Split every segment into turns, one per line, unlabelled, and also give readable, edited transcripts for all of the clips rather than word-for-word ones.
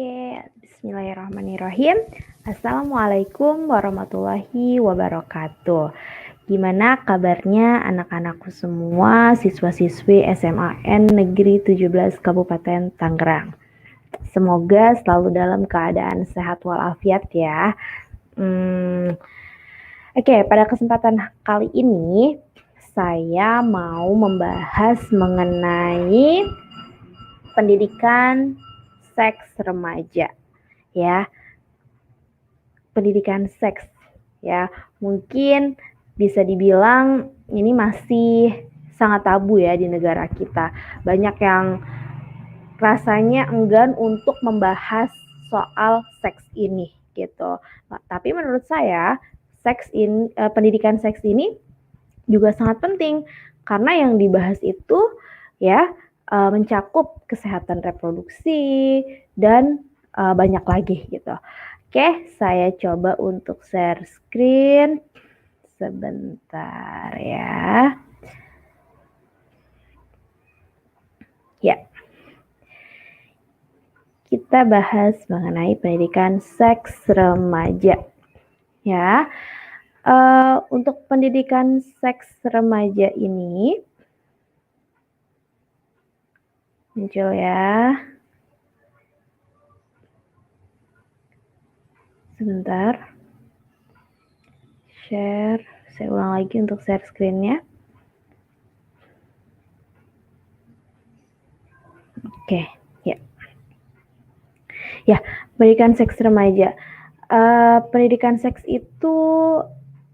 Oke, bismillahirrahmanirrahim. Assalamualaikum warahmatullahi wabarakatuh. Gimana kabarnya anak-anakku semua, siswa-siswi SMAN Negeri 17 Kabupaten Tangerang? Semoga selalu dalam keadaan sehat walafiat ya. Oke, pada kesempatan kali ini saya mau membahas mengenai pendidikan seks remaja ya. Pendidikan seks ya. Mungkin bisa dibilang ini masih sangat tabu ya di negara kita. Banyak yang rasanya enggan untuk membahas soal seks ini gitu. Nah, tapi menurut saya pendidikan seks ini juga sangat penting karena yang dibahas itu ya mencakup kesehatan reproduksi dan banyak lagi gitu. Oke, saya coba untuk share screen sebentar ya. Ya, kita bahas mengenai pendidikan seks remaja ya. Untuk pendidikan seks remaja ini muncul ya. Sebentar. Share. Saya ulang lagi untuk share screen-nya. Oke, ya. Ya, pendidikan seks remaja. Pendidikan seks itu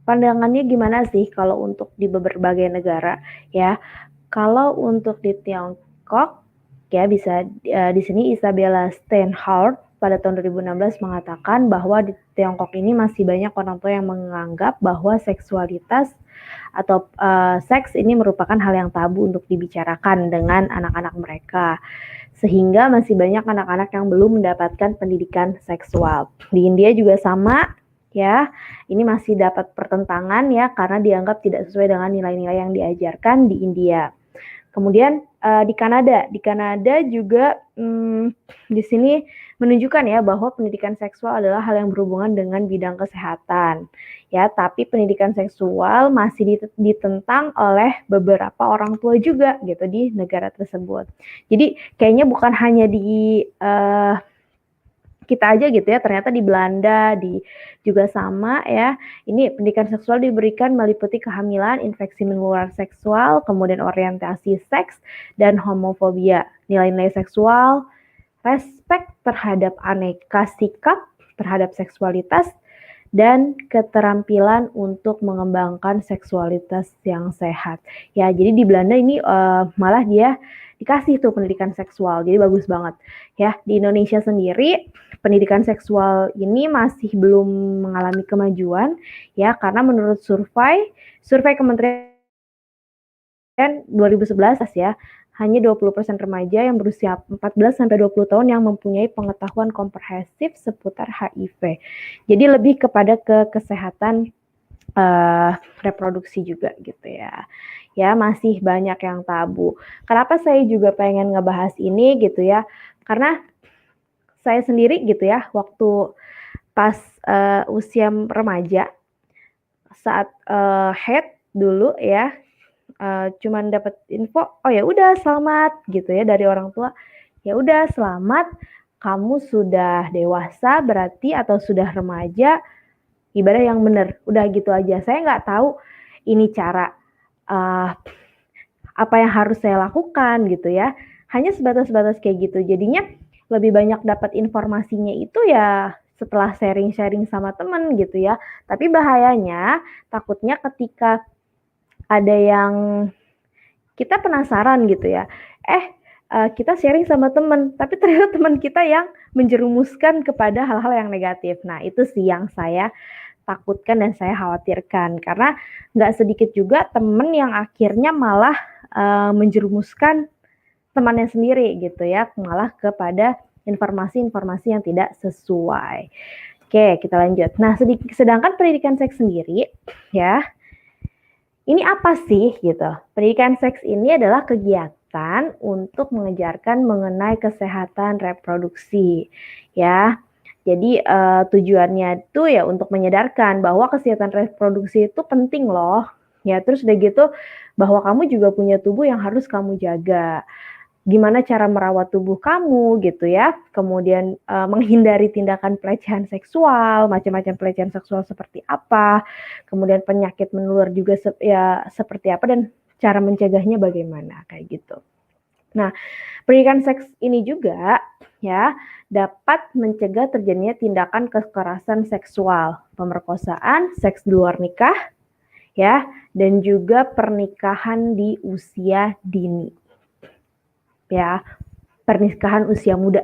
pandangannya gimana sih kalau untuk di berbagai negara ya? Kalau untuk di Tiongkok ya bisa di sini Isabella Steinhardt pada tahun 2016 mengatakan bahwa di Tiongkok ini masih banyak orang tua yang menganggap bahwa seksualitas atau seks ini merupakan hal yang tabu untuk dibicarakan dengan anak-anak mereka. Sehingga masih banyak anak-anak yang belum mendapatkan pendidikan seksual. Di India juga sama ya. Ini masih dapat pertentangan ya karena dianggap tidak sesuai dengan nilai-nilai yang diajarkan di India. Kemudian di Kanada juga di sini menunjukkan ya bahwa pendidikan seksual adalah hal yang berhubungan dengan bidang kesehatan. Ya, tapi pendidikan seksual masih ditentang oleh beberapa orang tua juga gitu di negara tersebut. Jadi kayaknya bukan hanya di kita aja gitu ya, ternyata di Belanda juga sama ya. Ini pendidikan seksual diberikan meliputi kehamilan, infeksi menular seksual, kemudian orientasi seks, dan homofobia. Nilai-nilai seksual, respek terhadap aneka sikap terhadap seksualitas, dan keterampilan untuk mengembangkan seksualitas yang sehat. Ya, jadi di Belanda ini malah dia dikasih tuh pendidikan seksual, jadi bagus banget. Ya, di Indonesia sendiri pendidikan seksual ini masih belum mengalami kemajuan ya karena menurut survei Kementerian 2011 ya, hanya 20% remaja yang berusia 14 sampai 20 tahun yang mempunyai pengetahuan komprehensif seputar HIV. Jadi lebih kepada kesehatan reproduksi juga gitu ya. Ya, masih banyak yang tabu. Kenapa saya juga pengen ngebahas ini gitu ya? Karena saya sendiri gitu ya, waktu pas usia remaja, saat head dulu ya, cuman dapat info, oh ya udah selamat gitu ya dari orang tua. Ya udah selamat, kamu sudah dewasa berarti atau sudah remaja, ibadah yang benar. Udah gitu aja. Saya nggak tahu ini cara apa yang harus saya lakukan gitu ya. Hanya sebatas kayak gitu. Jadinya lebih banyak dapat informasinya itu ya setelah sharing-sharing sama temen gitu ya. Tapi bahayanya takutnya ketika ada yang kita penasaran gitu ya. Kita sharing sama temen, tapi ternyata teman kita yang menjerumuskan kepada hal-hal yang negatif. Nah, itu sih yang saya takutkan dan saya khawatirkan. Karena nggak sedikit juga temen yang akhirnya malah menjerumuskan temannya sendiri gitu ya, malah kepada informasi-informasi yang tidak sesuai. Oke, kita lanjut. Nah, sedangkan pendidikan seks sendiri ya, ini apa sih gitu? Pendidikan seks ini adalah kegiatan pendidikan untuk mengajarkan mengenai kesehatan reproduksi, ya. Jadi, tujuannya itu ya untuk menyadarkan bahwa kesehatan reproduksi itu penting loh, ya. Terus udah gitu, bahwa kamu juga punya tubuh yang harus kamu jaga. Gimana cara merawat tubuh kamu gitu ya, kemudian, menghindari tindakan pelecehan seksual, macam-macam pelecehan seksual seperti apa, kemudian penyakit menular juga seperti apa dan cara mencegahnya bagaimana, kayak gitu. Nah, pendidikan seks ini juga ya dapat mencegah terjadinya tindakan kekerasan seksual, pemerkosaan, seks di luar nikah ya, dan juga pernikahan di usia dini. Ya, pernikahan usia muda.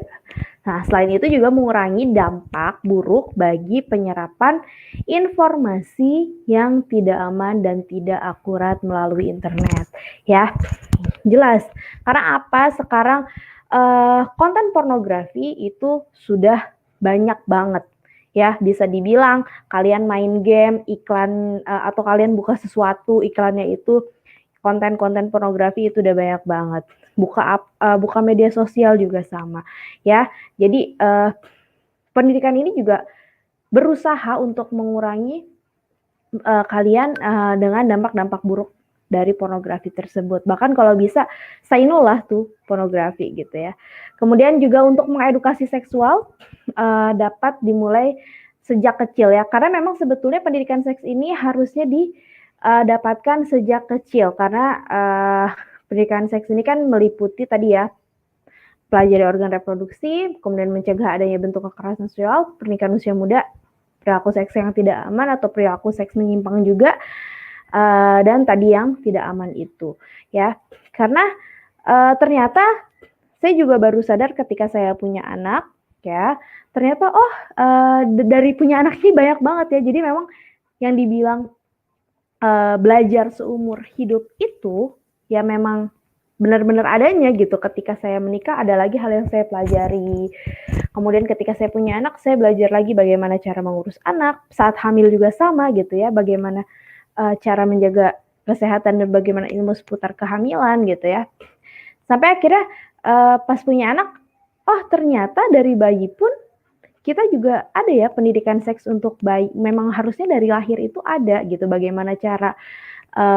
Nah, selain itu juga mengurangi dampak buruk bagi penyerapan informasi yang tidak aman dan tidak akurat melalui internet. Ya, jelas. Karena apa? Sekarang konten pornografi itu sudah banyak banget. Ya, bisa dibilang kalian main game, iklan atau kalian buka sesuatu, iklannya itu konten-konten pornografi itu udah banyak banget. Buka media sosial juga sama, ya. Jadi, pendidikan ini juga berusaha untuk mengurangi, kalian, dengan dampak-dampak buruk dari pornografi tersebut. Bahkan kalau bisa say no lah tuh pornografi gitu ya. Kemudian juga untuk mengedukasi seksual, dapat dimulai sejak kecil ya, karena memang sebetulnya pendidikan seks ini harusnya dapatkan sejak kecil karena, pendidikan seks ini kan meliputi tadi ya, pelajari organ reproduksi, kemudian mencegah adanya bentuk kekerasan seksual, pernikahan usia muda, perilaku seks yang tidak aman atau perilaku seks menyimpang juga, dan tadi yang tidak aman itu, ya. Karena, ternyata saya juga baru sadar ketika saya punya anak, ya, ternyata, dari punya anak ini banyak banget ya. Jadi memang yang dibilang, belajar seumur hidup itu, ya memang benar-benar adanya gitu. Ketika saya menikah ada lagi hal yang saya pelajari. Kemudian ketika saya punya anak, saya belajar lagi bagaimana cara mengurus anak. Saat hamil juga sama gitu ya, bagaimana cara menjaga kesehatan dan bagaimana ilmu seputar kehamilan gitu ya. Sampai akhirnya pas punya anak, oh ternyata dari bayi pun kita juga ada ya pendidikan seks untuk bayi. Memang harusnya dari lahir itu ada gitu. Bagaimana cara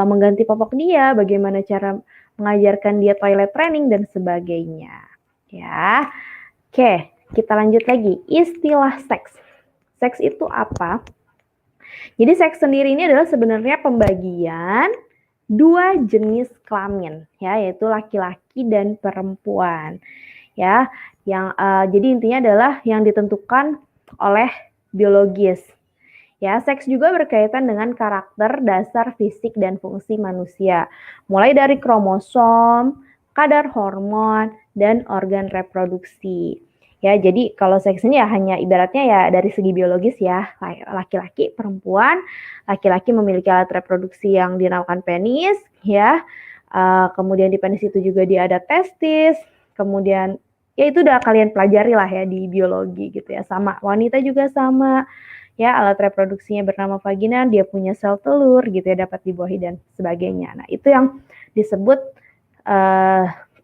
mengganti popok dia, bagaimana cara mengajarkan dia toilet training dan sebagainya. Ya, oke, kita lanjut lagi. Istilah seks. Seks itu apa? Jadi seks sendiri ini adalah sebenarnya pembagian dua jenis kelamin, ya, yaitu laki-laki dan perempuan. Ya, jadi intinya adalah yang ditentukan oleh biologis. Ya, seks juga berkaitan dengan karakter dasar fisik dan fungsi manusia, mulai dari kromosom, kadar hormon, dan organ reproduksi. Ya, jadi kalau seks ini ya hanya ibaratnya ya dari segi biologis ya, laki-laki, perempuan, laki-laki memiliki alat reproduksi yang dinamakan penis, ya. Kemudian di penis itu juga dia ada testis, kemudian ya itu udah kalian pelajari lah ya di biologi gitu ya. Sama wanita juga sama. Ya, alat reproduksinya bernama vagina, dia punya sel telur gitu ya, dapat dibuahi dan sebagainya. Nah, itu yang disebut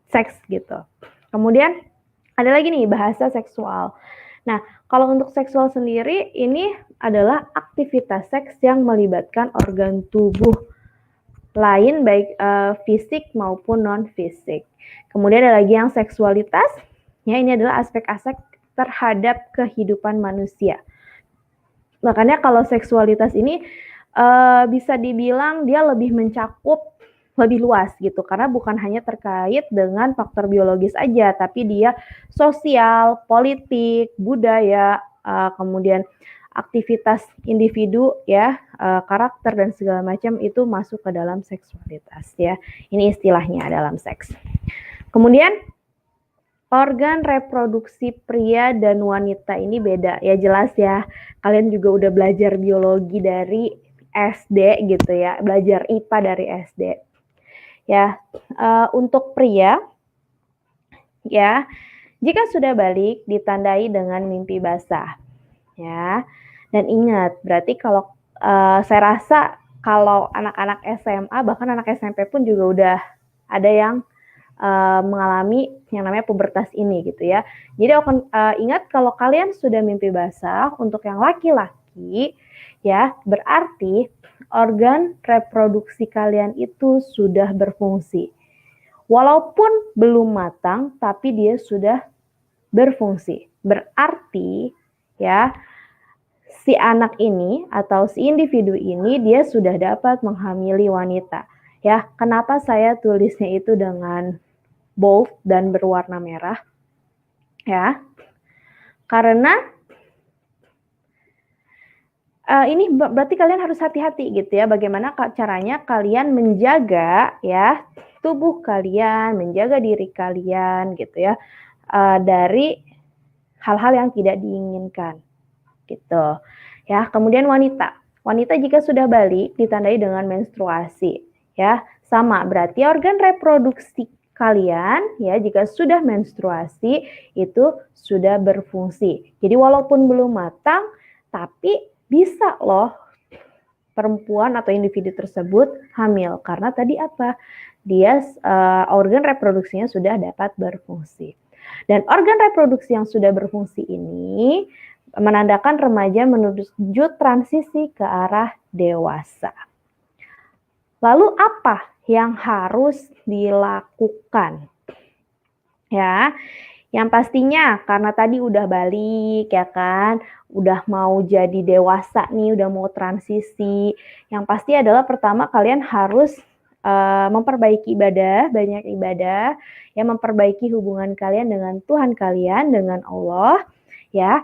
seks gitu. Kemudian ada lagi nih bahasa seksual. Nah, kalau untuk seksual sendiri ini adalah aktivitas seks yang melibatkan organ tubuh lain baik fisik maupun non fisik. Kemudian ada lagi yang seksualitas. Ya, ini adalah aspek-aspek terhadap kehidupan manusia. Makanya kalau seksualitas ini bisa dibilang dia lebih mencakup lebih luas gitu, karena bukan hanya terkait dengan faktor biologis aja, tapi dia sosial, politik, budaya, kemudian aktivitas individu ya, karakter dan segala macam itu masuk ke dalam seksualitas ya. Ini istilahnya dalam seks. Kemudian organ reproduksi pria dan wanita ini beda, ya jelas ya. Kalian juga udah belajar biologi dari SD gitu ya, belajar IPA dari SD. Ya, untuk pria, ya, jika sudah balik ditandai dengan mimpi basah, ya. Dan ingat, berarti kalau saya rasa kalau anak-anak SMA bahkan anak SMP pun juga udah ada yang mengalami yang namanya pubertas ini gitu ya. Jadi ingat kalau kalian sudah mimpi basah untuk yang laki-laki ya, berarti organ reproduksi kalian itu sudah berfungsi. Walaupun belum matang, tapi dia sudah berfungsi. Berarti ya, si anak ini atau si individu ini dia sudah dapat menghamili wanita. Ya, kenapa saya tulisnya itu dengan bold dan berwarna merah? Ya, karena ini berarti kalian harus hati-hati gitu ya, bagaimana caranya kalian menjaga ya tubuh kalian, menjaga diri kalian gitu ya, dari hal-hal yang tidak diinginkan gitu ya. Kemudian wanita jika sudah balik ditandai dengan menstruasi ya, sama berarti organ reproduksi kalian ya jika sudah menstruasi itu sudah berfungsi. Jadi walaupun belum matang tapi bisa loh perempuan atau individu tersebut hamil karena tadi apa? Dia organ reproduksinya sudah dapat berfungsi. Dan organ reproduksi yang sudah berfungsi ini menandakan remaja menuju transisi ke arah dewasa. Lalu apa yang harus dilakukan? Ya, yang pastinya karena tadi udah balik ya kan, udah mau jadi dewasa nih, udah mau transisi. Yang pasti adalah pertama kalian harus memperbaiki ibadah, banyak ibadah, ya memperbaiki hubungan kalian dengan Tuhan kalian, dengan Allah, ya.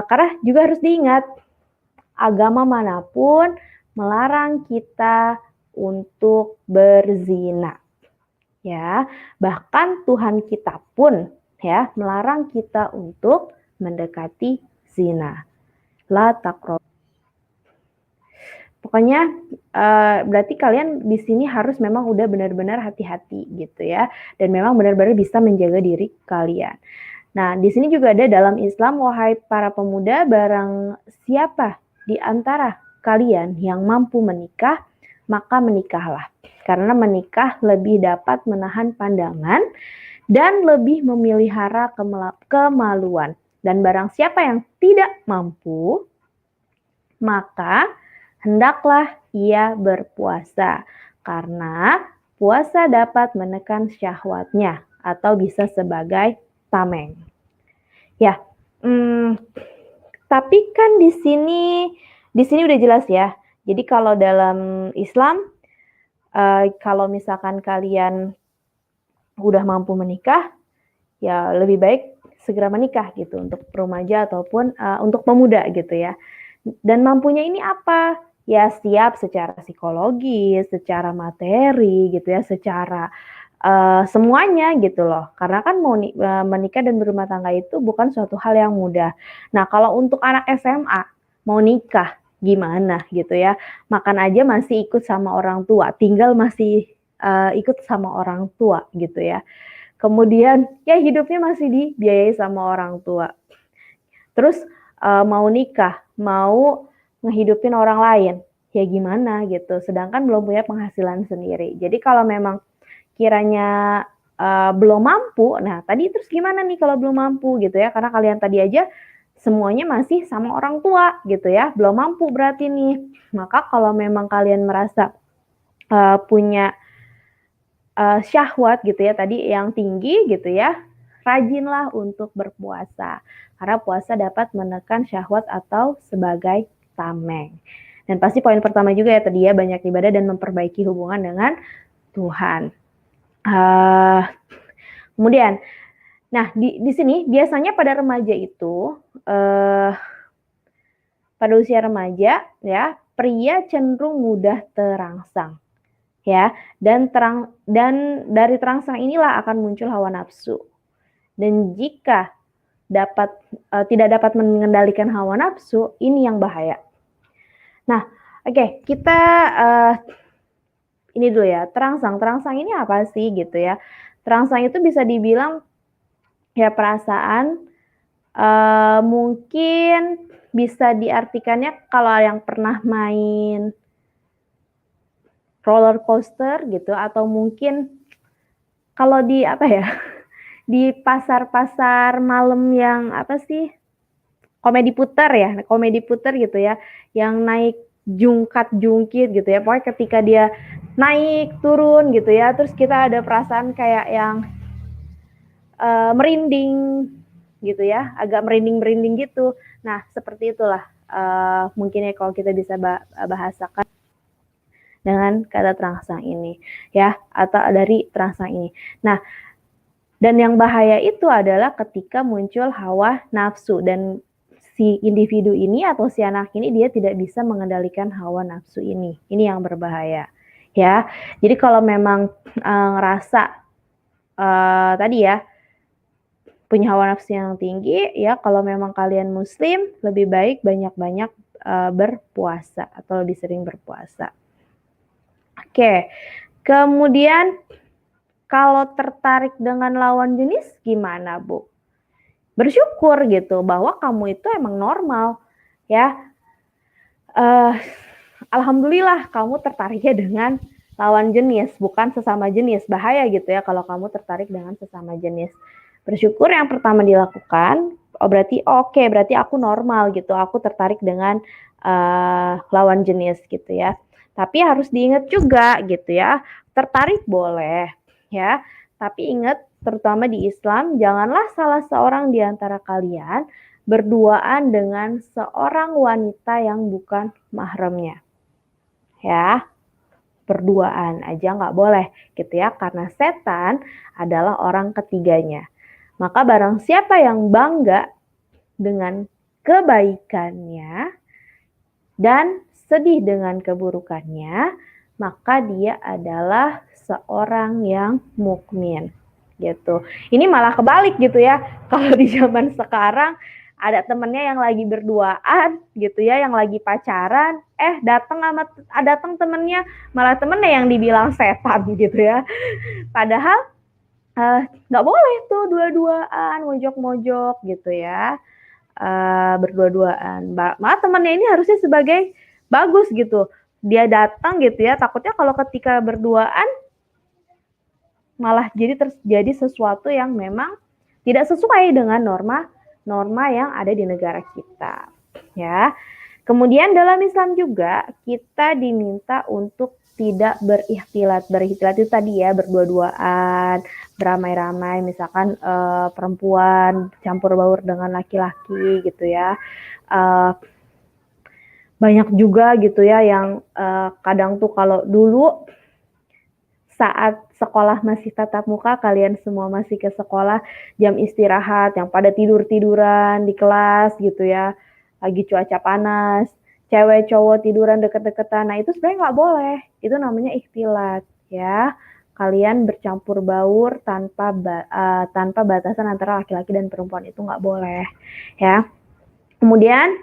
Karena juga harus diingat, agama manapun melarang kita untuk berzina. Ya, bahkan Tuhan kita pun ya melarang kita untuk mendekati zina. La taqrabu. Pokoknya berarti kalian di sini harus memang udah benar-benar hati-hati gitu ya, dan memang benar-benar bisa menjaga diri kalian. Nah, di sini juga ada dalam Islam, wahai para pemuda, barang siapa di antara kalian yang mampu menikah, maka menikahlah. Karena menikah lebih dapat menahan pandangan dan lebih memelihara kemaluan. Dan barang siapa yang tidak mampu, maka hendaklah ia berpuasa. Karena puasa dapat menekan syahwatnya atau bisa sebagai tameng. Ya, tapi kan di sini udah jelas ya. Jadi kalau dalam Islam, kalau misalkan kalian udah mampu menikah, ya lebih baik segera menikah gitu untuk remaja ataupun untuk pemuda gitu ya. Dan mampunya ini apa? Ya siap secara psikologis, secara materi gitu ya, secara semuanya gitu loh. Karena kan menikah dan berumah tangga itu bukan suatu hal yang mudah. Nah, kalau untuk anak SMA mau nikah gimana gitu ya, makan aja masih ikut sama orang tua, tinggal masih ikut sama orang tua gitu ya. Kemudian ya hidupnya masih dibiayai sama orang tua. Terus mau nikah, mau ngehidupin orang lain, ya gimana gitu. Sedangkan belum punya penghasilan sendiri. Jadi kalau memang kiranya belum mampu, nah tadi terus gimana nih kalau belum mampu gitu ya, karena kalian tadi aja semuanya masih sama orang tua gitu ya, belum mampu berarti nih. Maka kalau memang kalian merasa punya syahwat gitu ya tadi yang tinggi gitu ya, rajinlah untuk berpuasa. Karena puasa dapat menekan syahwat atau sebagai tameng. Dan pasti poin pertama juga ya tadi ya, banyak ibadah dan memperbaiki hubungan dengan Tuhan. Kemudian, nah di sini biasanya pada remaja itu, pada usia remaja ya, pria cenderung mudah terangsang, ya, dan dari terangsang inilah akan muncul hawa nafsu. Dan jika tidak dapat mengendalikan hawa nafsu, ini yang bahaya. Nah, oke, kita ini dulu ya, terangsang ini apa sih gitu ya? Terangsang itu bisa dibilang ya perasaan, mungkin bisa diartikannya kalau yang pernah main roller coaster gitu atau mungkin kalau di apa ya, di pasar-pasar malam yang apa sih, komedi puter ya, komedi puter gitu ya, yang naik jungkat-jungkit gitu ya, pokoknya ketika dia naik turun gitu ya, terus kita ada perasaan kayak yang merinding gitu ya, agak merinding-merinding gitu. Nah, seperti itulah mungkin ya kalau kita bisa bahasakan dengan kata terangsang ini ya, atau dari terangsang ini. Nah, dan yang bahaya itu adalah ketika muncul hawa nafsu, dan si individu ini atau si anak ini dia tidak bisa mengendalikan hawa nafsu ini. Ini yang berbahaya ya. Jadi kalau memang ngerasa tadi ya punya hawa nafsu yang tinggi ya, kalau memang kalian muslim lebih baik banyak-banyak berpuasa atau lebih sering berpuasa. Oke. Kemudian kalau tertarik dengan lawan jenis gimana, Bu? Bersyukur gitu bahwa kamu itu emang normal ya. Alhamdulillah kamu tertariknya dengan lawan jenis, bukan sesama jenis. Bahaya gitu ya kalau kamu tertarik dengan sesama jenis. Bersyukur yang pertama dilakukan, berarti oke, berarti aku normal gitu, aku tertarik dengan lawan jenis gitu ya. Tapi harus diingat juga gitu ya, tertarik boleh ya, tapi ingat terutama di Islam, janganlah salah seorang di antara kalian berduaan dengan seorang wanita yang bukan mahramnya. Ya, berduaan aja nggak boleh gitu ya, karena setan adalah orang ketiganya. Maka barang siapa yang bangga dengan kebaikannya dan sedih dengan keburukannya, maka dia adalah seorang yang mukmin gitu. Ini malah kebalik gitu ya. Kalau di zaman sekarang ada temennya yang lagi berduaan gitu ya, yang lagi pacaran, datang temennya, malah temennya yang dibilang setan gitu ya. Padahal nggak boleh tuh dua-duaan, mojok-mojok gitu ya. Berdua-duaan. Malah temennya ini harusnya sebagai bagus gitu. Dia datang gitu ya, takutnya kalau ketika berduaan malah jadi terjadi sesuatu yang memang tidak sesuai dengan norma yang ada di negara kita ya. Kemudian dalam Islam juga kita diminta untuk tidak berikhtilat. Berikhtilat itu tadi ya, berdua-duaan, beramai-ramai, misalkan perempuan campur baur dengan laki-laki gitu ya. Banyak juga gitu ya yang kadang tuh kalau dulu saat sekolah masih tatap muka, kalian semua masih ke sekolah, jam istirahat yang pada tidur-tiduran di kelas gitu ya, lagi cuaca panas, cewek cowok tiduran deket-deketan, nah itu sebenarnya nggak boleh, itu namanya ikhtilat ya. Kalian bercampur baur tanpa batasan antara laki-laki dan perempuan, itu nggak boleh ya. Kemudian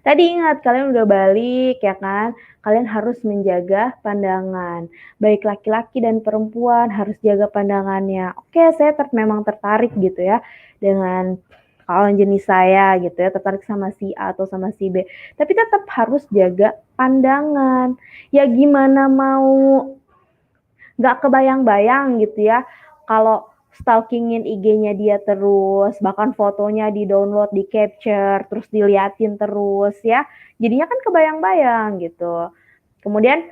tadi ingat, kalian udah balik ya kan, kalian harus menjaga pandangan. Baik laki-laki dan perempuan harus jaga pandangannya. Oke, saya memang tertarik gitu ya dengan kawan jenis saya gitu ya, tertarik sama si A atau sama si B. Tapi tetap harus jaga pandangan. Ya gimana mau nggak kebayang-bayang gitu ya, kalau stalkingin IG-nya dia terus, bahkan fotonya di-download, di-capture, terus diliatin terus ya. Jadinya kan kebayang-bayang gitu. Kemudian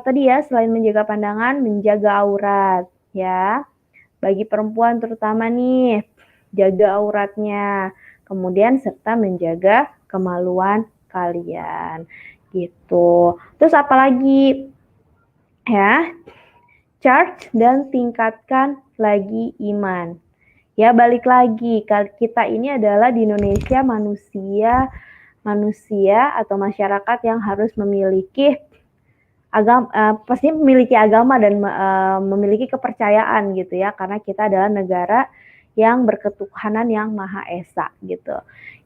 tadi ya, selain menjaga pandangan, menjaga aurat ya. Bagi perempuan terutama nih, jaga auratnya. Kemudian serta menjaga kemaluan kalian gitu. Terus apalagi ya? Charge dan tingkatkan lagi iman. Ya balik lagi, kita ini adalah di Indonesia manusia atau masyarakat yang harus memiliki pasti memiliki agama dan memiliki kepercayaan gitu ya, karena kita adalah negara yang berketuhanan yang Maha Esa gitu.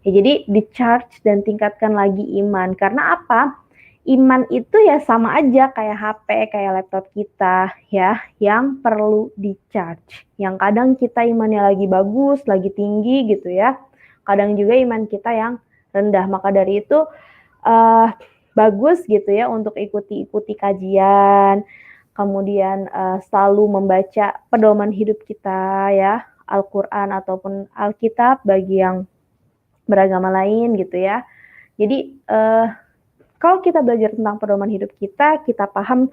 Ya, jadi di-charge dan tingkatkan lagi iman. Karena apa? Iman itu ya sama aja kayak HP, kayak laptop kita ya, yang perlu di-charge. Yang kadang kita imannya lagi bagus, lagi tinggi gitu ya. Kadang juga iman kita yang rendah. Maka dari itu bagus gitu ya untuk ikuti kajian, kemudian selalu membaca pedoman hidup kita ya, Al-Quran ataupun Alkitab bagi yang beragama lain gitu ya. Jadi kalau kita belajar tentang pedoman hidup kita paham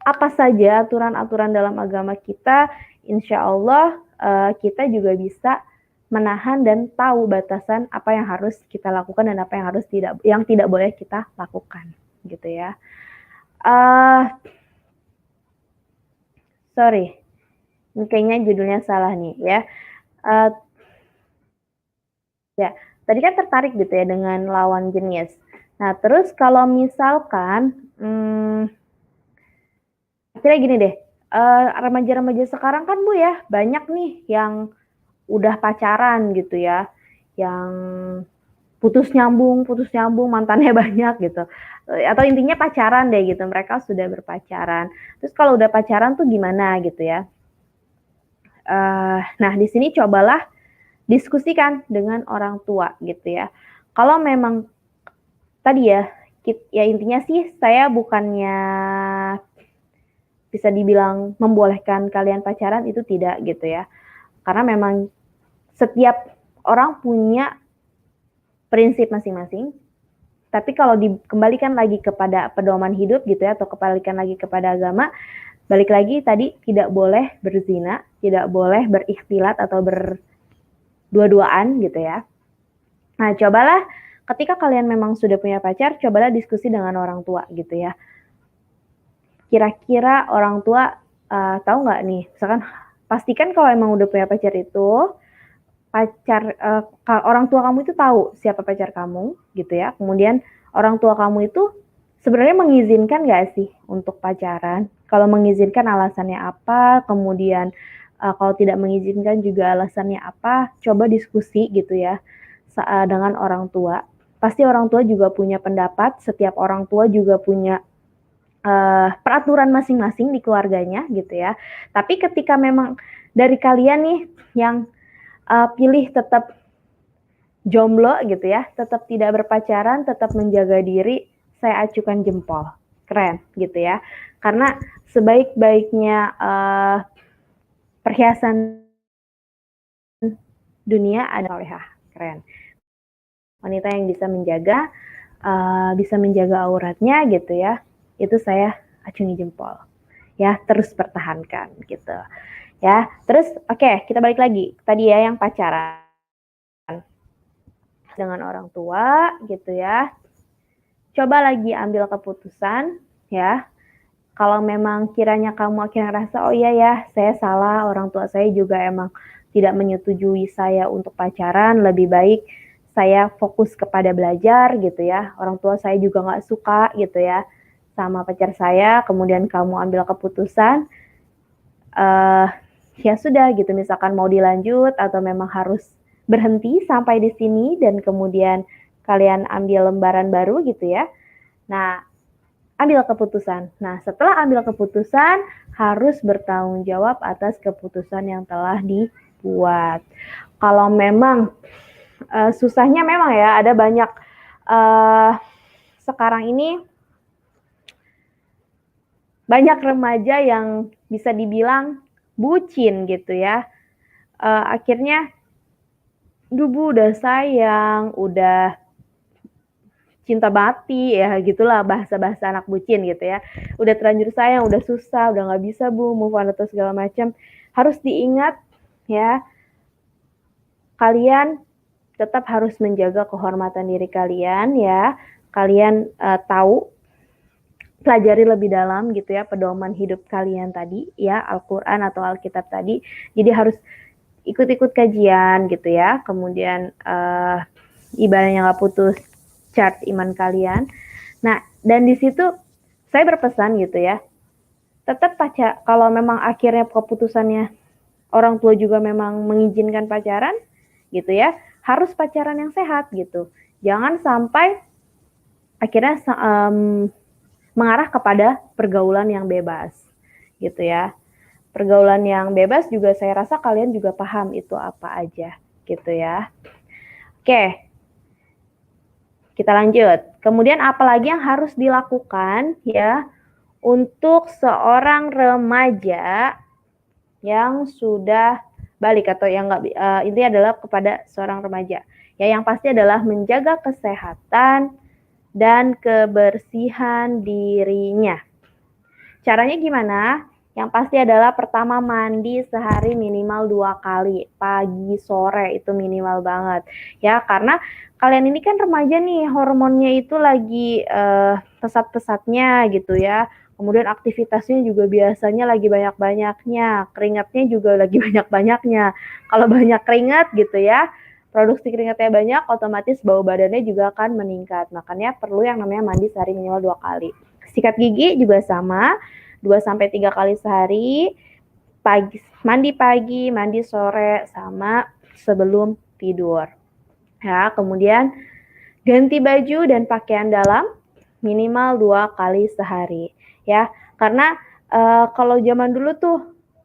apa saja aturan-aturan dalam agama kita, insya Allah kita juga bisa menahan dan tahu batasan apa yang harus kita lakukan dan apa yang tidak boleh kita lakukan, gitu ya. Sorry, ini kayaknya judulnya salah nih ya. Ya, tadi kan tertarik gitu ya dengan lawan jenis. Nah, terus kalau misalkan, akhirnya gini deh, remaja-remaja sekarang kan Bu ya, banyak nih yang udah pacaran gitu ya, yang putus nyambung, mantannya banyak gitu. Atau intinya pacaran deh gitu, mereka sudah berpacaran. Terus kalau udah pacaran tuh gimana gitu ya. Nah, di sini cobalah diskusikan dengan orang tua gitu ya. Kalau memang tadi ya intinya sih saya bukannya bisa dibilang membolehkan kalian pacaran, itu tidak gitu ya. Karena memang setiap orang punya prinsip masing-masing. Tapi kalau dikembalikan lagi kepada pedoman hidup gitu ya, atau kembalikan lagi kepada agama, balik lagi tadi tidak boleh berzina, tidak boleh berikhtilat atau berdua-duaan gitu ya. Nah, cobalah ketika kalian memang sudah punya pacar, cobalah diskusi dengan orang tua gitu ya. Kira-kira orang tua tahu nggak nih, misalkan pastikan kalau emang udah punya pacar itu, orang tua kamu itu tahu siapa pacar kamu gitu ya. Kemudian orang tua kamu itu sebenarnya mengizinkan nggak sih untuk pacaran? Kalau mengizinkan alasannya apa? Kemudian kalau tidak mengizinkan juga alasannya apa? Coba diskusi gitu ya dengan orang tua. Pasti orang tua juga punya pendapat. Setiap orang tua juga punya peraturan masing-masing di keluarganya gitu ya. Tapi ketika memang dari kalian nih yang pilih tetap jomblo gitu ya, tetap tidak berpacaran, tetap menjaga diri, saya acukan jempol. Keren gitu ya. Karena sebaik-baiknya perhiasan dunia adalah solehah. Keren. Wanita yang bisa menjaga auratnya gitu ya, itu saya acungi jempol. Ya, terus pertahankan gitu. Ya, terus oke, kita balik lagi. Tadi ya yang pacaran dengan orang tua gitu ya. Coba lagi ambil keputusan ya. Kalau memang kiranya kamu akhirnya rasa, oh iya ya, saya salah, orang tua saya juga emang tidak menyetujui saya untuk pacaran, lebih baik saya fokus kepada belajar gitu ya. Orang tua saya juga nggak suka gitu ya sama pacar saya, kemudian kamu ambil keputusan, ya sudah gitu, misalkan mau dilanjut atau memang harus berhenti sampai di sini dan kemudian kalian ambil lembaran baru gitu ya. Nah, ambil keputusan. Nah, setelah ambil keputusan, harus bertanggung jawab atas keputusan yang telah dibuat. Kalau memang susahnya memang ya, ada banyak sekarang ini banyak remaja yang bisa dibilang bucin gitu ya. Akhirnya, Bu udah sayang, udah cinta mati ya gitulah bahasa-bahasa anak bucin gitu ya. Udah terlanjur sayang, udah susah, udah nggak bisa Bu move on atau segala macam. Harus diingat ya, kalian tetap harus menjaga kehormatan diri kalian ya. Kalian tahu, pelajari lebih dalam gitu ya pedoman hidup kalian tadi ya, Al-Quran atau Alkitab tadi. Jadi harus ikut-ikut kajian gitu ya. Kemudian ibadahnya nggak putus charge iman kalian. Nah, dan di situ saya berpesan gitu ya, tetap kalau memang akhirnya keputusannya orang tua juga memang mengizinkan pacaran gitu ya, harus pacaran yang sehat gitu. Jangan sampai akhirnya mengarah kepada pergaulan yang bebas gitu ya. Pergaulan yang bebas juga saya rasa kalian juga paham itu apa aja gitu ya. Oke, kita lanjut. Kemudian apalagi yang harus dilakukan ya untuk seorang remaja yang sudah balik atau yang nggak ini adalah kepada seorang remaja ya, yang pasti adalah menjaga kesehatan dan kebersihan dirinya. Caranya gimana? Yang pasti adalah pertama mandi sehari minimal 2 kali, pagi sore itu minimal banget ya, karena kalian ini kan remaja nih, hormonnya itu lagi pesat-pesatnya gitu ya. Kemudian aktivitasnya juga biasanya lagi banyak-banyaknya, keringatnya juga lagi banyak-banyaknya. Kalau banyak keringat gitu ya, produksi keringatnya banyak, otomatis bau badannya juga akan meningkat. Makanya perlu yang namanya mandi sehari minimal 2 kali. Sikat gigi juga sama, 2-3 kali sehari, mandi pagi, mandi sore, sama sebelum tidur. Ya, kemudian ganti baju dan pakaian dalam minimal 2 kali sehari. Ya, karena kalau zaman dulu tuh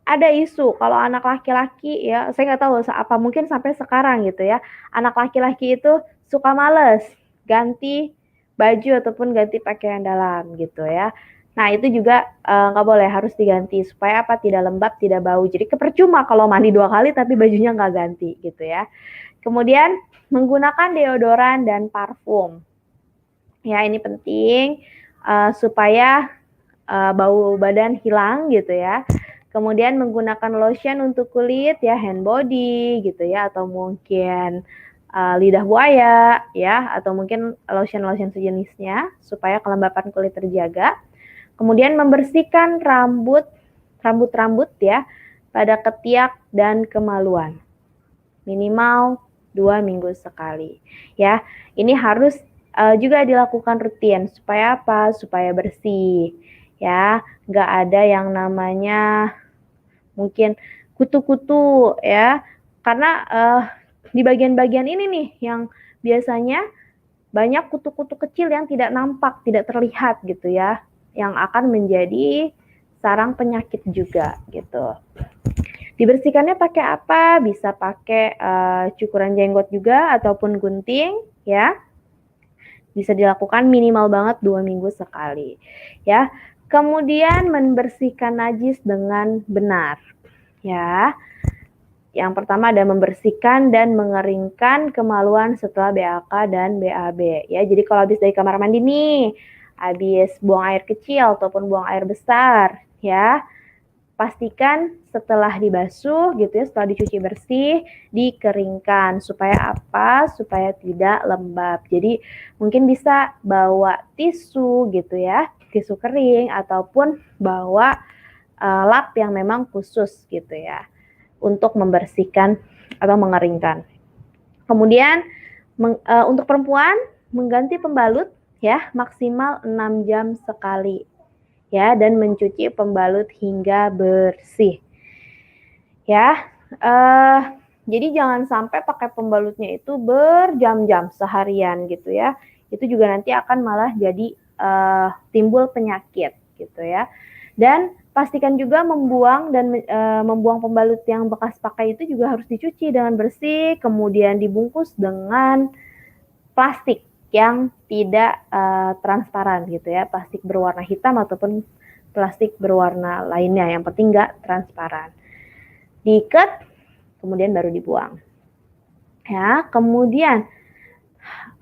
ada isu kalau anak laki-laki ya, saya nggak tahu apa mungkin sampai sekarang gitu ya, anak laki-laki itu suka males ganti baju ataupun ganti pakaian dalam gitu ya. Nah itu juga nggak boleh, harus diganti supaya apa, tidak lembab, tidak bau. Jadi percuma kalau mandi 2 kali tapi bajunya nggak ganti gitu ya. Kemudian menggunakan deodoran dan parfum. Ya ini penting supaya bau badan hilang gitu ya. Kemudian menggunakan lotion untuk kulit ya, hand body gitu ya, atau mungkin lidah buaya ya, atau mungkin lotion-lotion sejenisnya supaya kelembapan kulit terjaga. Kemudian membersihkan rambut ya pada ketiak dan kemaluan. Minimal 2 minggu sekali ya. Ini harus juga dilakukan rutin supaya apa? Supaya bersih ya, nggak ada yang namanya mungkin kutu-kutu ya, karena di bagian-bagian ini nih yang biasanya banyak kutu-kutu kecil yang tidak nampak, tidak terlihat gitu ya, yang akan menjadi sarang penyakit juga gitu. Dibersihkannya pakai apa? Bisa pakai cukuran jenggot juga ataupun gunting ya. Bisa dilakukan minimal banget 2 minggu sekali ya. Kemudian membersihkan najis dengan benar ya. Yang pertama ada membersihkan dan mengeringkan kemaluan setelah BAK dan BAB ya. Jadi kalau habis dari kamar mandi nih, habis buang air kecil ataupun buang air besar ya, pastikan setelah dibasuh gitu ya, setelah dicuci bersih, dikeringkan. Supaya apa? Supaya tidak lembab. Jadi mungkin bisa bawa tisu gitu ya, tisu kering, ataupun bawa lap yang memang khusus gitu ya, untuk membersihkan atau mengeringkan. Kemudian untuk perempuan mengganti pembalut ya maksimal 6 jam sekali ya, dan mencuci pembalut hingga bersih ya. Jadi jangan sampai pakai pembalutnya itu berjam-jam seharian gitu ya, itu juga nanti akan malah jadi timbul penyakit gitu ya. Dan pastikan juga membuang pembalut yang bekas pakai itu juga harus dicuci dengan bersih, kemudian dibungkus dengan plastik yang tidak transparan gitu ya, plastik berwarna hitam ataupun plastik berwarna lainnya, yang penting nggak transparan. Diikat, kemudian baru dibuang. Ya, kemudian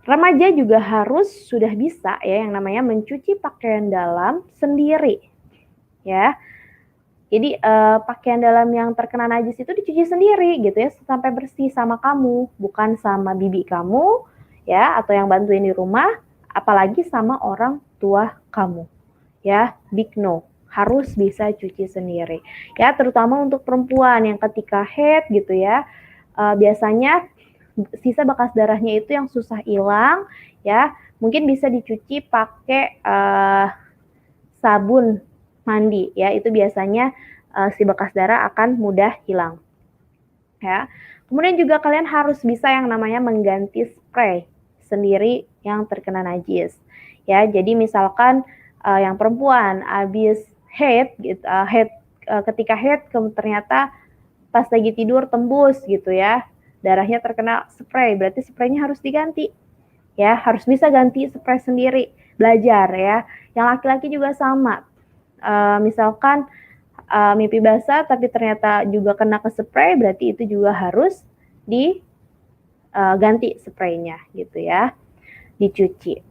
remaja juga harus sudah bisa ya yang namanya mencuci pakaian dalam sendiri. Ya. Jadi pakaian dalam yang terkena najis itu dicuci sendiri gitu ya, sampai bersih sama kamu, bukan sama bibi kamu ya, atau yang bantuin di rumah, apalagi sama orang tua kamu. Ya, big no. Harus bisa cuci sendiri. Ya, terutama untuk perempuan yang ketika haid gitu ya, biasanya sisa bekas darahnya itu yang susah hilang ya, mungkin bisa dicuci pakai sabun mandi ya, itu biasanya si bekas darah akan mudah hilang ya. Kemudian juga kalian harus bisa yang namanya mengganti spray sendiri yang terkena najis ya. Jadi misalkan yang perempuan habis haid gitu, ketika haid ternyata pas lagi tidur tembus gitu ya, darahnya terkena spray, berarti spraynya harus diganti ya, harus bisa ganti spray sendiri, belajar ya. Yang laki-laki juga sama, Misalkan mimpi basah tapi ternyata juga kena ke spray, berarti itu juga harus diganti spraynya gitu ya, dicuci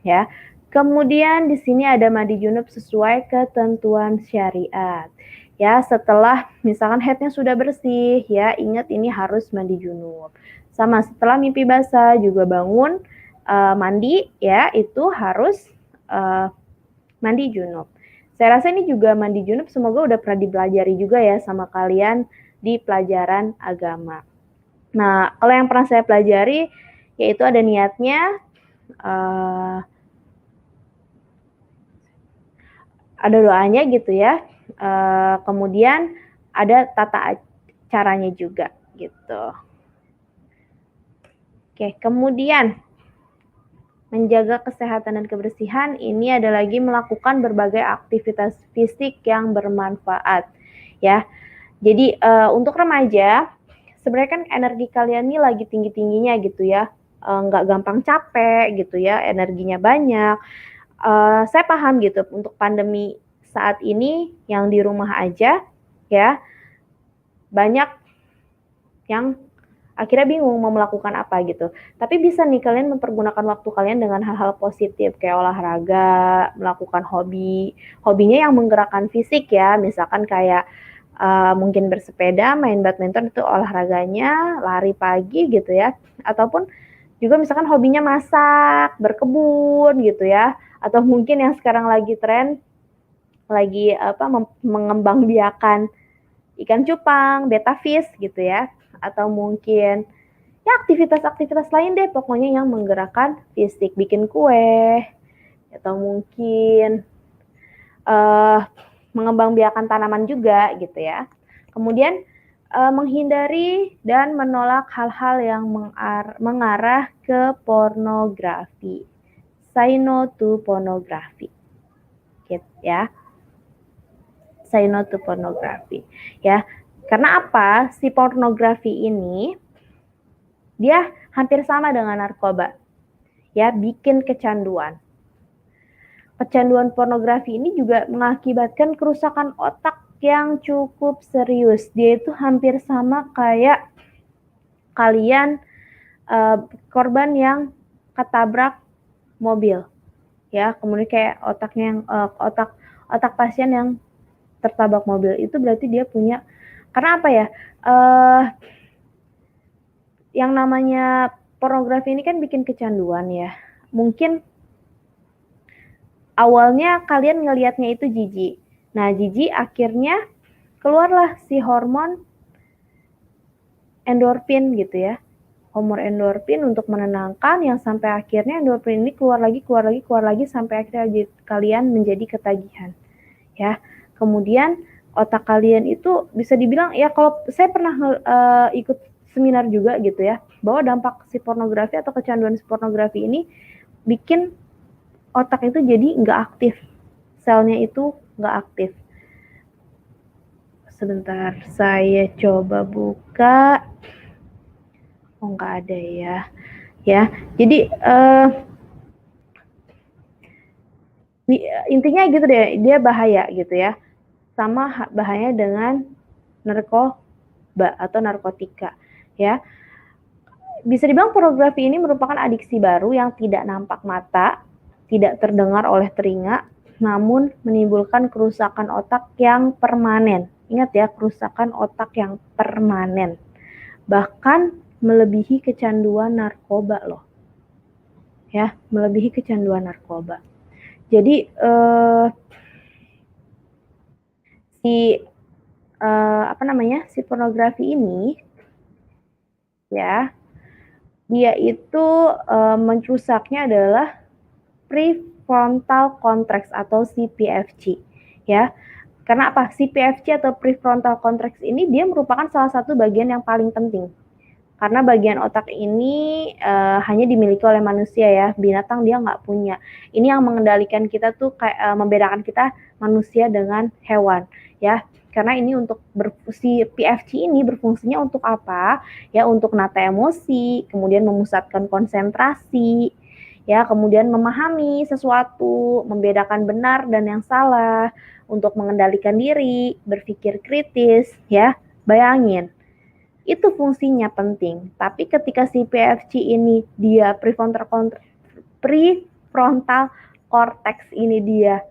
ya. Kemudian di sini ada mandi junub sesuai ketentuan syariat. Ya, setelah misalkan headnya sudah bersih ya, ingat ini harus mandi junub. Sama setelah mimpi basah juga bangun mandi ya, itu harus mandi junub. Saya rasa ini juga mandi junub semoga udah pernah dipelajari juga ya sama kalian di pelajaran agama. Nah, kalau yang pernah saya pelajari yaitu ada niatnya, ada doanya gitu ya, kemudian ada tata caranya juga gitu. Oke, kemudian menjaga kesehatan dan kebersihan ini ada lagi melakukan berbagai aktivitas fisik yang bermanfaat ya. Jadi untuk remaja sebenarnya kan energi kalian ini lagi tinggi-tingginya gitu ya, nggak gampang capek gitu ya, energinya banyak. Saya paham gitu untuk pandemi saat ini yang di rumah aja ya, banyak yang akhirnya bingung mau melakukan apa gitu. Tapi bisa nih kalian mempergunakan waktu kalian dengan hal-hal positif kayak olahraga, melakukan hobi. Hobinya yang menggerakkan fisik ya, misalkan kayak mungkin bersepeda, main badminton itu olahraganya, lari pagi gitu ya. Ataupun juga misalkan hobinya masak, berkebun gitu ya. Atau mungkin yang sekarang lagi tren, lagi mengembangbiakan ikan cupang, betta fish gitu ya. Atau mungkin ya aktivitas-aktivitas lain deh pokoknya yang menggerakkan fisik, bikin kue, atau mungkin mengembangbiakan tanaman juga gitu ya. Kemudian menghindari dan menolak hal-hal yang mengarah ke pornografi. Say no to pornography. Gitu ya. Say no to pornography. Ya. Karena apa? Si pornografi ini dia hampir sama dengan narkoba. Ya, bikin kecanduan. Kecanduan pornografi ini juga mengakibatkan kerusakan otak yang cukup serius. Dia itu hampir sama kayak kalian korban yang ketabrak mobil. Ya, kemudian kayak otaknya yang otak pasien yang tertabrak mobil itu berarti dia punya, karena apa ya? Yang namanya pornografi ini kan bikin kecanduan ya. Mungkin awalnya kalian ngelihatnya itu jijik. Nah, jijik akhirnya keluarlah si hormon endorfin gitu ya. Hormon endorfin untuk menenangkan yang sampai akhirnya endorfin ini keluar lagi sampai akhirnya kalian menjadi ketagihan. Ya. Kemudian otak kalian itu bisa dibilang ya, kalau saya pernah ikut seminar juga gitu ya, bahwa dampak si pornografi atau kecanduan si pornografi ini bikin otak itu jadi nggak aktif, selnya itu nggak aktif. Sebentar, saya coba buka. Oh, nggak ada ya. Ya, jadi intinya gitu deh, dia bahaya gitu ya. Sama bahaya dengan narkoba atau narkotika ya. Bisa dibilang pornografi ini merupakan adiksi baru yang tidak nampak mata, tidak terdengar oleh telinga, namun menimbulkan kerusakan otak yang permanen. Ingat ya, kerusakan otak yang permanen. Bahkan melebihi kecanduan narkoba loh. Ya, melebihi kecanduan narkoba. Jadi si pornografi ini ya, dia itu merusaknya adalah prefrontal cortex atau CPFC ya. Karena apa? CPFC atau prefrontal cortex ini dia merupakan salah satu bagian yang paling penting. Karena bagian otak ini hanya dimiliki oleh manusia ya, binatang dia nggak punya. Ini yang mengendalikan kita tuh kayak membedakan kita manusia dengan hewan ya. Karena ini untuk si PFC ini berfungsinya untuk apa? Ya, untuk menata emosi, kemudian memusatkan konsentrasi, ya, kemudian memahami sesuatu, membedakan benar dan yang salah, untuk mengendalikan diri, berpikir kritis, ya. Bayangin, itu fungsinya penting. Tapi ketika si PFC ini dia prefrontal cortex ini dia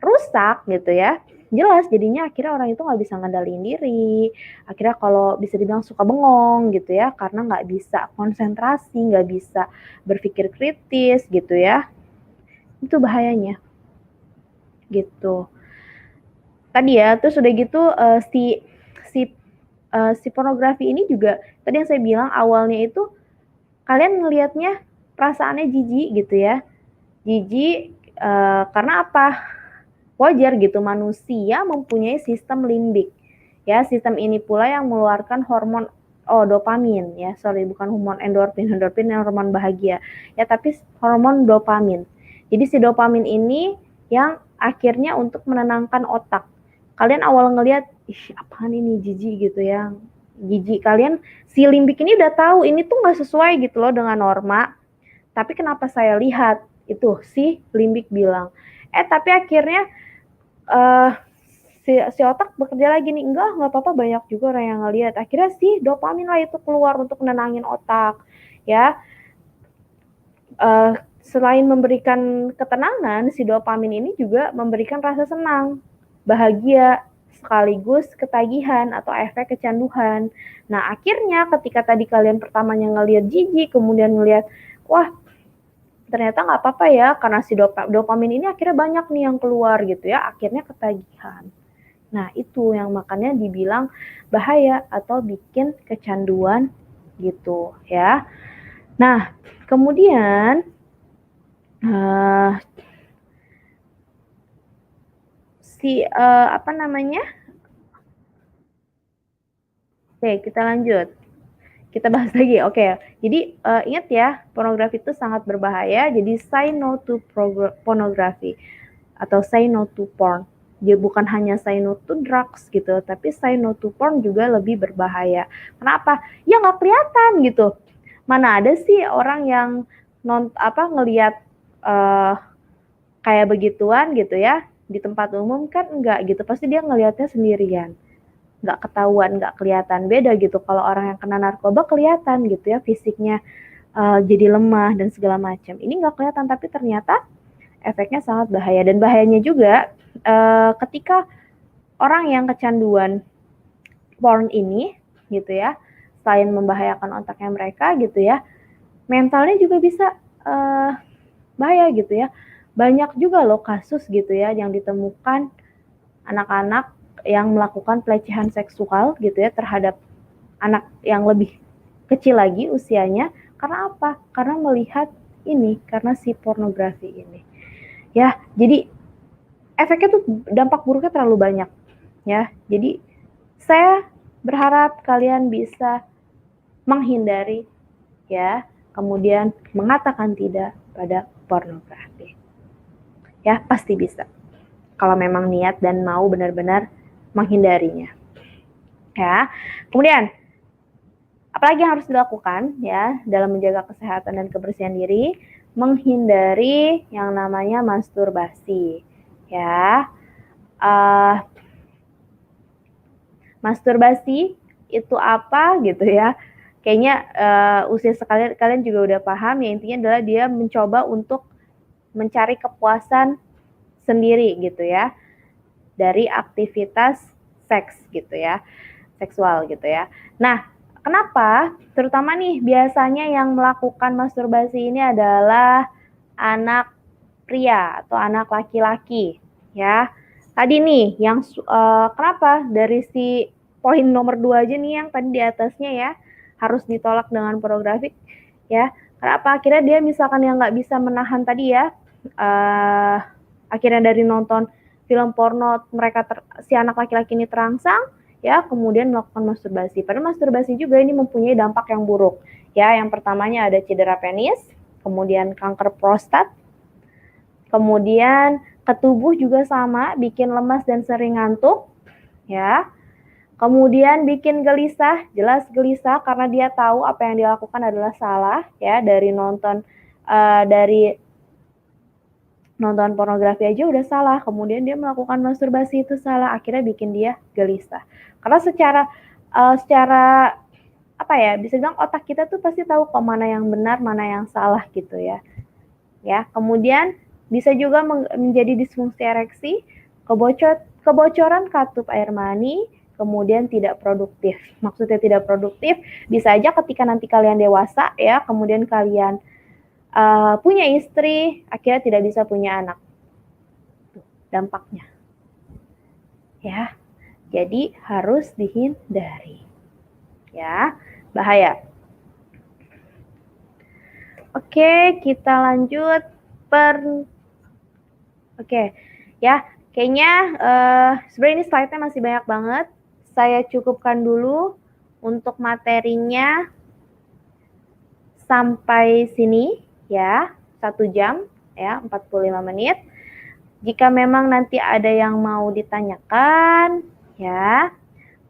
rusak gitu ya, jelas jadinya akhirnya orang itu nggak bisa ngendaliin diri, akhirnya kalau bisa dibilang suka bengong gitu ya, karena nggak bisa konsentrasi, nggak bisa berpikir kritis gitu ya, itu bahayanya gitu. Tadi ya, terus udah gitu si pornografi ini juga tadi yang saya bilang awalnya itu kalian ngelihatnya perasaannya jijik gitu ya, jijik karena apa? Wajar gitu, manusia mempunyai sistem limbik. Ya, sistem ini pula yang mengeluarkan hormon dopamin ya. Sorry, bukan hormon endorfin. Endorfin yang hormon bahagia. Ya, tapi hormon dopamin. Jadi si dopamin ini yang akhirnya untuk menenangkan otak. Kalian awal ngelihat, ih apaan ini jijik gitu ya. Jijik, kalian si limbik ini udah tahu ini tuh nggak sesuai gitu loh dengan norma. Tapi kenapa saya lihat itu si limbik bilang, tapi akhirnya si otak bekerja lagi nih, nggak apa-apa, banyak juga orang yang ngelihat. Akhirnya si dopamin lah itu keluar untuk menenangin otak ya. Selain memberikan ketenangan, si dopamin ini juga memberikan rasa senang, bahagia, sekaligus ketagihan atau efek kecanduan. Nah akhirnya ketika tadi kalian pertamanya ngelihat jijik, kemudian ngelihat wah ternyata nggak apa-apa ya, karena si dopamin ini akhirnya banyak nih yang keluar gitu ya, akhirnya ketagihan. Nah itu yang makanya dibilang bahaya atau bikin kecanduan gitu ya. Nah kemudian apa namanya? Oke, kita lanjut. Kita bahas lagi. Oke. Jadi ingat ya, pornografi itu sangat berbahaya. Jadi say no to pornography atau say no to porn. Dia bukan hanya say no to drugs gitu, tapi say no to porn juga lebih berbahaya. Kenapa? Ya nggak kelihatan gitu. Mana ada sih orang yang ngelihat kayak begituan gitu ya di tempat umum, kan enggak gitu, pasti dia ngelihatnya sendirian, nggak ketahuan, nggak kelihatan. Beda gitu kalau orang yang kena narkoba kelihatan gitu ya fisiknya jadi lemah dan segala macam. Ini nggak kelihatan tapi ternyata efeknya sangat bahaya. Dan bahayanya juga ketika orang yang kecanduan porn ini gitu ya, selain membahayakan otaknya mereka gitu ya, mentalnya juga bisa bahaya gitu ya. Banyak juga loh kasus gitu ya yang ditemukan anak-anak yang melakukan pelecehan seksual gitu ya terhadap anak yang lebih kecil lagi usianya. Karena apa? Karena melihat ini, karena si pornografi ini. Ya, jadi efeknya tuh dampak buruknya terlalu banyak ya. Jadi saya berharap kalian bisa menghindari ya, kemudian mengatakan tidak pada pornografi. Ya, pasti bisa. Kalau memang niat dan mau benar-benar menghindarinya. Ya. Kemudian apalagi yang harus dilakukan ya dalam menjaga kesehatan dan kebersihan diri? Menghindari yang namanya masturbasi. Ya. Masturbasi itu apa gitu ya? Kayaknya usia sekalian kalian juga udah paham ya, intinya adalah dia mencoba untuk mencari kepuasan sendiri gitu ya dari aktivitas seks gitu ya, seksual gitu ya. Nah, kenapa? Terutama nih biasanya yang melakukan masturbasi ini adalah anak pria atau anak laki-laki ya. Tadi nih yang kenapa dari si poin nomor 2 aja nih yang tadi di atasnya ya, harus ditolak dengan pornografi ya. Kenapa? Akhirnya dia misalkan yang nggak bisa menahan tadi ya, akhirnya dari nonton film porno mereka si anak laki-laki ini terangsang ya, kemudian melakukan masturbasi. Padahal masturbasi juga ini mempunyai dampak yang buruk ya. Yang pertamanya ada cedera penis, kemudian kanker prostat, kemudian ke tubuh juga sama, bikin lemas dan sering ngantuk ya. Kemudian bikin gelisah, jelas gelisah karena dia tahu apa yang dia lakukan adalah salah ya, dari nonton dari nonton pornografi aja udah salah, kemudian dia melakukan masturbasi itu salah, akhirnya bikin dia gelisah. Karena secara apa ya, bisa bilang otak kita tuh pasti tahu kok mana yang benar, mana yang salah gitu ya. Ya, kemudian bisa juga menjadi disfungsi ereksi, kebocoran katup air mani, kemudian tidak produktif. Maksudnya tidak produktif, bisa aja ketika nanti kalian dewasa ya, kemudian kalian punya istri, akhirnya tidak bisa punya anak. Tuh, dampaknya. Ya, jadi harus dihindari. Ya, bahaya. Oke, kita lanjut Oke, ya, kayaknya sebenarnya ini slide-nya masih banyak banget. Saya cukupkan dulu untuk materinya sampai sini ya, 1 jam ya, 45 menit. Jika memang nanti ada yang mau ditanyakan ya,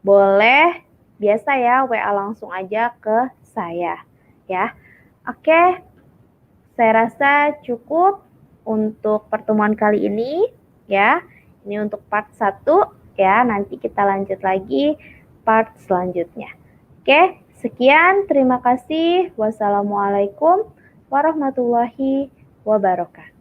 boleh biasa ya WA langsung aja ke saya ya. Oke, saya rasa cukup untuk pertemuan kali ini ya. Ini untuk part 1 ya, nanti kita lanjut lagi part selanjutnya. Oke, sekian, terima kasih. Wassalamualaikum warahmatullahi wabarakatuh.